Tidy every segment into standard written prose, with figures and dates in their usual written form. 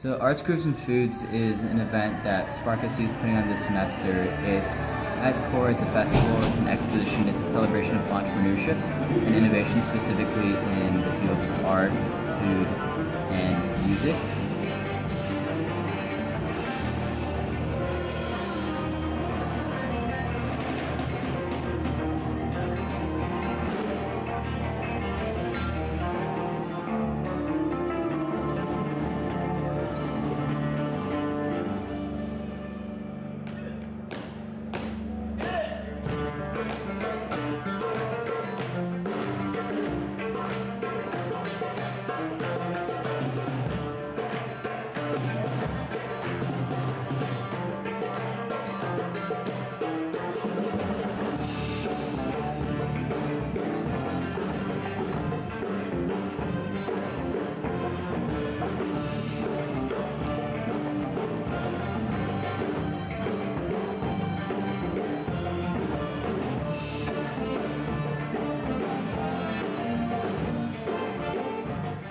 So Arts Groups and Foods is an event that Spark SU is putting on this semester. It's at its core, it's a festival, it's an exposition, it's a celebration of entrepreneurship and innovation, specifically in the fields of art, food, and music.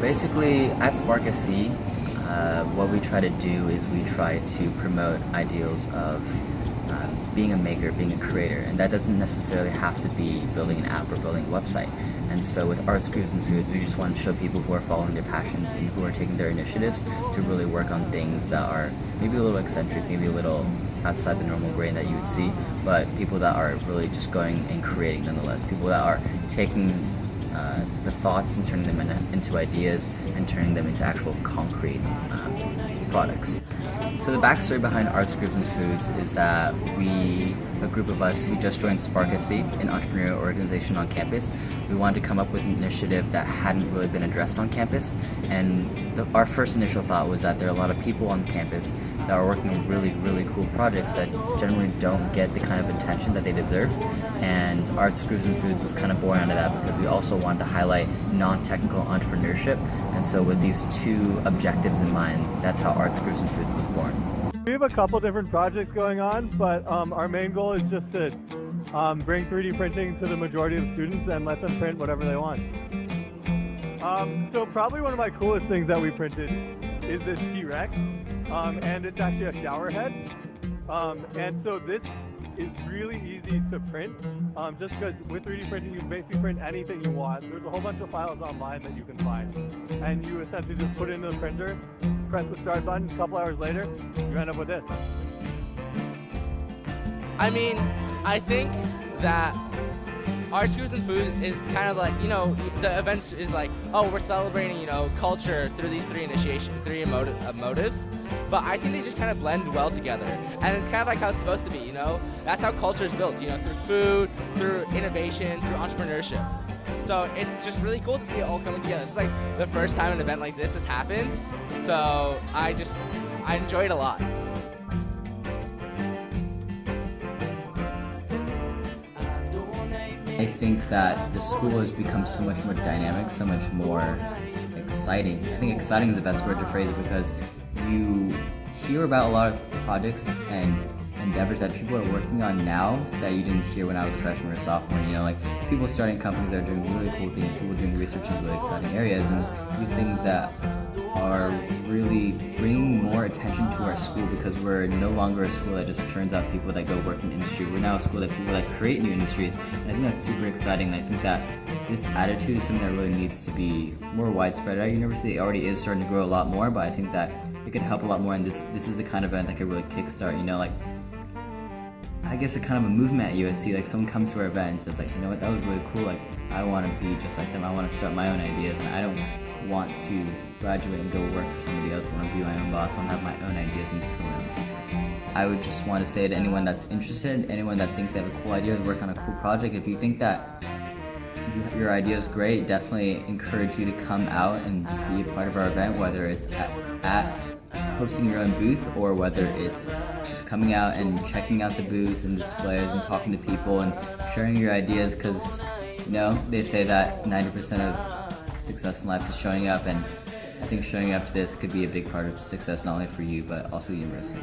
Basically, at Spark SC, what we try to do is we try to promote ideals of being a maker, being a creator, and that doesn't necessarily have to be building an app or building a website. And so with Arts Groups and Foods, we just want to show people who are following their passions and who are taking their initiatives to really work on things that are maybe a little eccentric, maybe a little outside the normal grain that you would see, but people that are really just going and creating nonetheless, people that are taking the thoughts and turning them into ideas and turning them into actual concrete products. So the backstory behind Arts Groups and Foods is that a group of us who just joined Spark SC, an entrepreneurial organization on campus, we wanted to come up with an initiative that hadn't really been addressed on campus. And our first initial thought was that there are a lot of people on campus that are working on really, really cool projects that generally don't get the kind of attention that they deserve. And Arts Groups and Foods was kind of born out of that because we also wanted to highlight non-technical entrepreneurship. And so with these two objectives in mind, that's how Arts Groups and Foods was born. We have a couple different projects going on, but our main goal is just to bring 3D printing to the majority of students and let them print whatever they want. So probably one of my coolest things that we printed is this T-Rex, and it's actually a shower head. And so this is really easy to print, just because with 3D printing you can basically print anything you want. There's a whole bunch of files online that you can find, and you essentially just put it into the printer, press the start button, a couple hours later, you end up with this. I mean, I think that Arts Groups and Food is kind of like, the event is like, oh, we're celebrating, culture through these three motives. But I think they just kind of blend well together. And it's kind of like how it's supposed to be, That's how culture is built, through food, through innovation, through entrepreneurship. So it's just really cool to see it all coming together. It's like the first time an event like this has happened. So I enjoy it a lot. I think that the school has become so much more dynamic, so much more exciting. I think exciting is the best word to phrase it because you hear about a lot of projects and endeavors that people are working on now that you didn't hear when I was a freshman or sophomore. Like people starting companies that are doing really cool things, people doing research in really exciting areas, and these things that are really bringing more attention to our school because we're no longer a school that just turns out people that go work in industry. We're now a school that people that create new industries, and I think that's super exciting. And I think that this attitude is something that really needs to be more widespread at our university. It already is starting to grow a lot more, but I think that it could help a lot more, and this is the kind of event that could really kickstart, I guess a kind of a movement at USC, like someone comes to our event and says like, you know what, that was really cool, like I want to be just like them, I want to start my own ideas, and I don't want to graduate and go work for somebody else, I want to be my own boss, I want to have my own ideas and control them. I would just want to say to anyone that's interested, anyone that thinks they have a cool idea to work on a cool project, if you think that your idea is great, definitely encourage you to come out and be a part of our event, whether it's at hosting your own booth or whether it's just coming out and checking out the booths and displays and talking to people and sharing your ideas, because they say that 90% of success in life is showing up, and I think showing up to this could be a big part of success not only for you but also the university.